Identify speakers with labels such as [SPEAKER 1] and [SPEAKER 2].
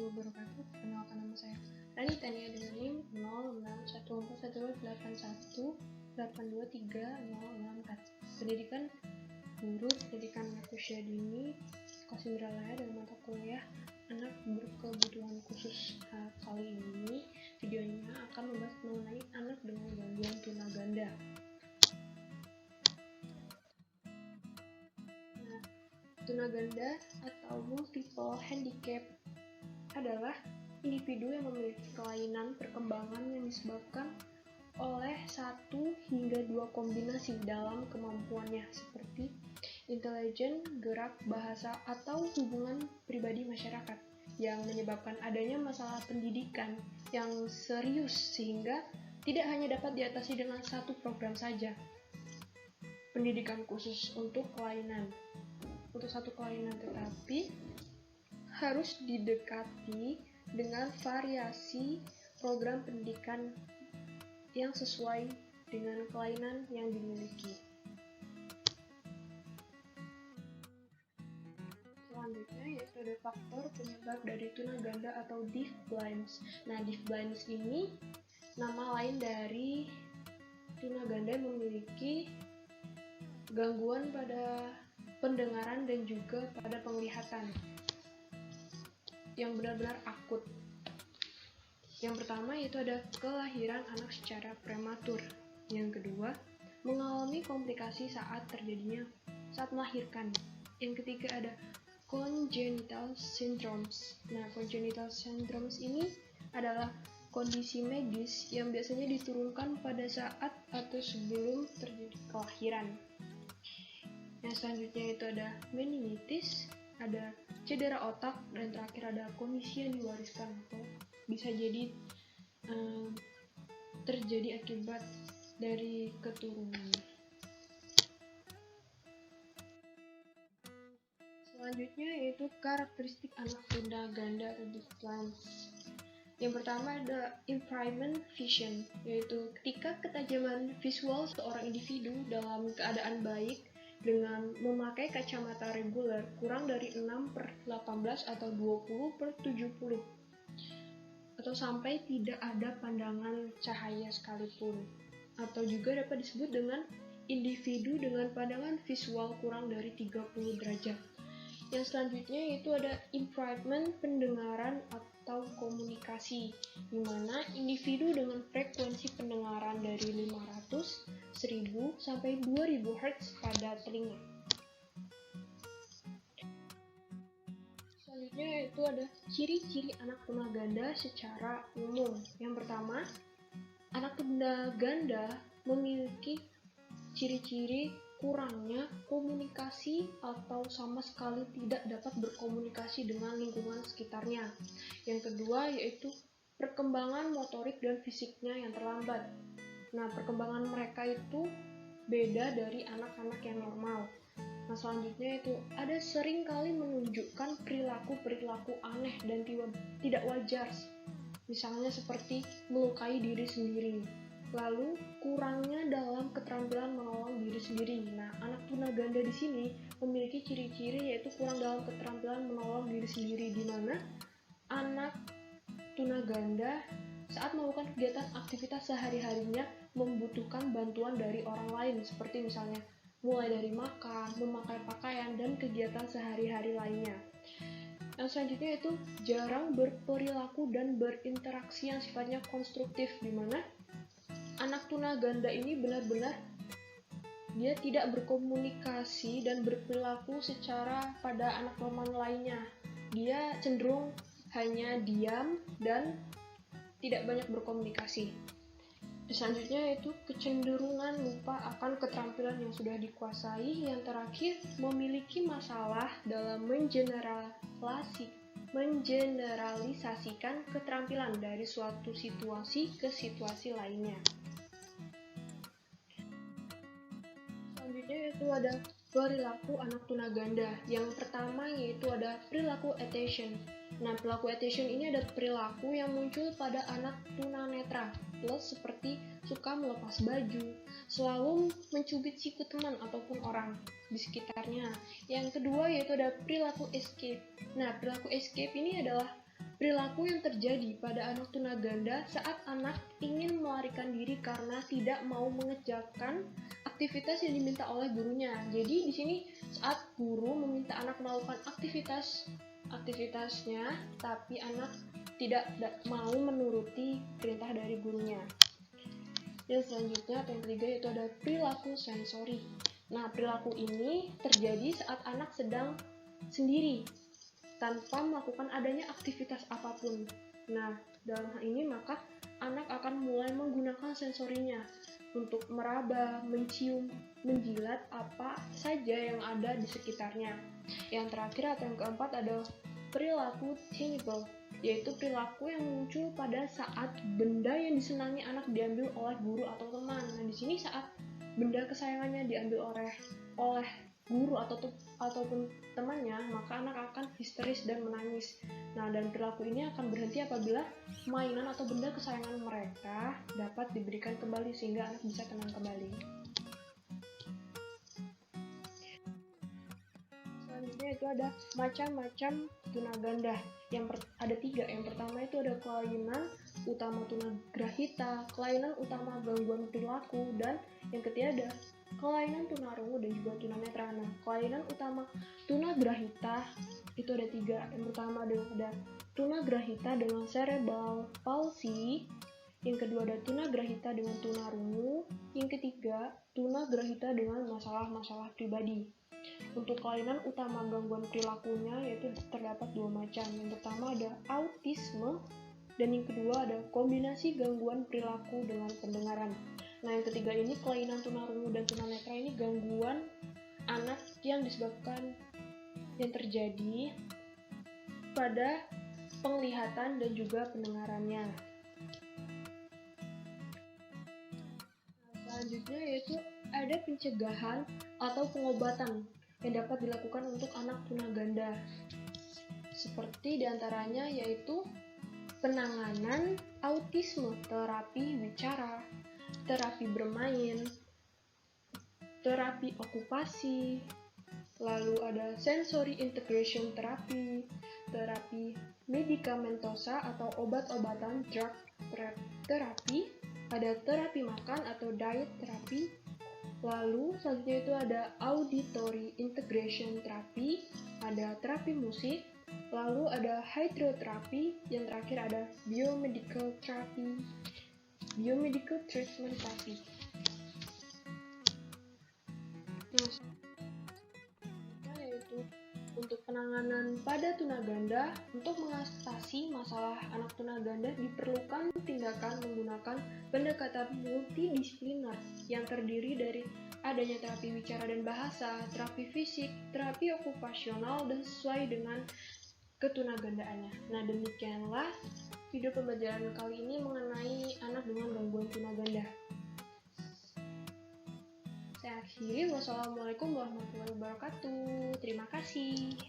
[SPEAKER 1] wabarakatuh. Perkenalkan nama saya Rani Tania dengan NIM 06141281823064. Pendidikan guru, pendidikan anak usia dini, kelas Indralaya dalam mata kuliah anak berkebutuhan khusus. Kali ini videonya akan membahas mengenai anak dengan gangguan tunaganda. Tunaganda atau multiple handicap adalah individu yang memiliki kelainan perkembangan yang disebabkan oleh 1 hingga 2 kombinasi dalam kemampuannya seperti intelijen, gerak, bahasa, atau hubungan pribadi masyarakat yang menyebabkan adanya masalah pendidikan yang serius sehingga tidak hanya dapat diatasi dengan satu program saja. Pendidikan khusus untuk satu kelainan, tetapi harus didekati dengan variasi program pendidikan yang sesuai dengan kelainan yang dimiliki. Selanjutnya yaitu ada faktor penyebab dari tunaganda atau deafblindness. Nah, deafblindness ini nama lain dari tunaganda yang memiliki gangguan pada pendengaran dan juga pada penglihatan yang benar-benar akut. Yang pertama yaitu ada kelahiran anak secara prematur. Yang kedua, mengalami komplikasi saat melahirkan. Yang ketiga ada congenital syndromes. Nah, congenital syndromes ini adalah kondisi medis yang biasanya diturunkan pada saat atau sebelum terjadi kelahiran. Yang selanjutnya itu ada meningitis, ada cedera otak, dan terakhir ada kondisi yang diwariskan atau bisa jadi terjadi akibat dari keturunan. Selanjutnya yaitu karakteristik anak tunaganda atau deafblindness. Yang pertama ada impairment vision, yaitu ketika ketajaman visual seorang individu dalam keadaan baik dengan memakai kacamata reguler kurang dari 6/18 atau 20/70 atau sampai tidak ada pandangan cahaya sekalipun, atau juga dapat disebut dengan individu dengan pandangan visual kurang dari 30 derajat. Yang selanjutnya yaitu ada impairment pendengaran atau komunikasi, di mana individu dengan frekuensi pendengaran dari 500, 1000 sampai 2000 Hz pada telinga. Selanjutnya yaitu ada ciri-ciri anak tunaganda secara umum. Yang pertama, anak tunaganda memiliki ciri-ciri kurangnya komunikasi atau sama sekali tidak dapat berkomunikasi dengan lingkungan sekitarnya. Yang kedua yaitu perkembangan motorik dan fisiknya yang terlambat. Nah, perkembangan mereka itu beda dari anak-anak yang normal. Nah, selanjutnya itu ada sering kali menunjukkan perilaku aneh dan tidak wajar. Misalnya seperti melukai diri sendiri. Lalu kurangnya dalam keterampilan menolong diri sendiri. Nah, anak tunaganda di sini memiliki ciri-ciri yaitu kurang dalam keterampilan menolong diri sendiri, di mana anak tunaganda saat melakukan kegiatan aktivitas sehari-harinya membutuhkan bantuan dari orang lain, seperti misalnya mulai dari makan, memakai pakaian, dan kegiatan sehari-hari lainnya. Yang selanjutnya itu jarang berperilaku dan berinteraksi yang sifatnya konstruktif, di mana anak tunaganda ini benar-benar dia tidak berkomunikasi dan berperilaku secara pada anak normal lainnya. Dia cenderung hanya diam dan tidak banyak berkomunikasi. Selanjutnya yaitu kecenderungan lupa akan keterampilan yang sudah dikuasai. Yang terakhir, memiliki masalah dalam mengeneralisasikan keterampilan dari suatu situasi ke situasi lainnya. Selanjutnya yaitu ada perilaku anak tunaganda. Yang pertama yaitu ada perilaku attention. Nah, perilaku attention ini ada perilaku yang muncul pada anak tunanetra, plus seperti suka melepas baju, selalu mencubit siku teman ataupun orang di sekitarnya. Yang kedua yaitu ada perilaku escape. Nah, perilaku escape ini adalah perilaku yang terjadi pada anak tunaganda saat anak ingin melarikan diri karena tidak mau mengerjakan aktivitas yang diminta oleh gurunya. Jadi di sini saat guru meminta anak melakukan aktivitasnya, tapi anak tidak mau menuruti perintah dari gurunya. Dan selanjutnya atau yang ketiga yaitu ada perilaku sensori. Nah, perilaku ini terjadi saat anak sedang sendiri tanpa melakukan adanya aktivitas apapun. Nah, dalam hal ini maka anak akan mulai menggunakan sensorinya untuk meraba, mencium, menjilat apa saja yang ada di sekitarnya. Yang terakhir atau yang keempat ada perilaku tangible, yaitu perilaku yang muncul pada saat benda yang disenangi anak diambil oleh guru atau teman. Nah, di sini saat benda kesayangannya diambil oleh guru ataupun temannya, maka anak akan histeris dan menangis. Nah, dan perilaku ini akan berhenti apabila mainan atau benda kesayangan mereka dapat diberikan kembali sehingga anak bisa tenang kembali. Selanjutnya itu ada macam-macam tunaganda. Ada 3. Yang pertama itu ada kelainan utama tunagrahita, kelainan utama gangguan perilaku, dan yang ketiga ada kelainan tunarungu dan juga tunanetra. Nah, kelainan utama tunagrahita itu ada 3. Yang pertama ada tunagrahita dengan cerebral palsy, yang kedua ada tunagrahita dengan tunarungu, yang ketiga tunagrahita dengan masalah-masalah pribadi. Untuk kelainan utama gangguan perilakunya yaitu terdapat 2 macam. Yang pertama ada autisme dan yang kedua ada kombinasi gangguan perilaku dengan pendengaran. Nah, yang ketiga ini kelainan tunarungu dan tunanetra ini gangguan anak yang terjadi pada penglihatan dan juga pendengarannya. Nah, selanjutnya yaitu ada pencegahan atau pengobatan yang dapat dilakukan untuk anak tunaganda. Seperti diantaranya yaitu penanganan autisme, terapi bicara, terapi bermain, terapi okupasi, lalu ada sensory integration terapi, terapi medikamentosa atau obat-obatan drug terapi, ada terapi makan atau diet terapi, lalu selanjutnya itu ada auditory integration terapi, ada terapi musik, lalu ada hydroterapi, yang terakhir ada biomedical therapy, biomedical treatment therapy. Nah, yaitu untuk penanganan pada tunaganda, untuk mengatasi masalah anak tunaganda diperlukan tindakan menggunakan pendekatan multidisipliner yang terdiri dari adanya terapi bicara dan bahasa, terapi fisik, terapi okupasional, dan sesuai dengan ketunagandaannya. Nah, demikianlah video pembelajaran kali ini mengenai anak dengan gangguan tunaganda. Saya akhiri. Wassalamualaikum warahmatullahi wabarakatuh. Terima kasih.